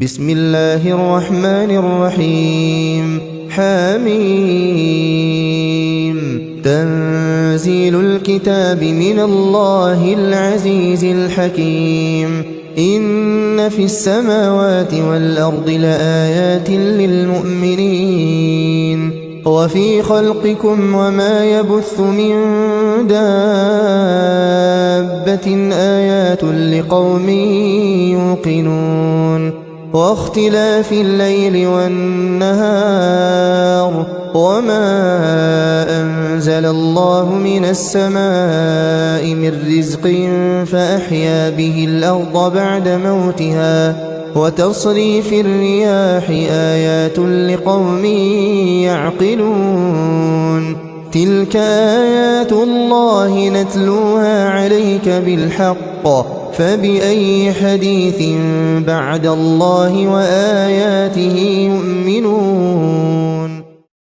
بسم الله الرحمن الرحيم حميم تنزيل الكتاب من الله العزيز الحكيم إن في السماوات والأرض لآيات للمؤمنين وفي خلقكم وما يبث من دابة آيات لقوم يوقنون واختلاف الليل والنهار وما أنزل الله من السماء من رزق فأحيا به الأرض بعد موتها وتصريف الرياح آيات لقوم يعقلون تلك آيات الله نتلوها عليك بالحق فبأي حديث بعد الله وآياته يؤمنون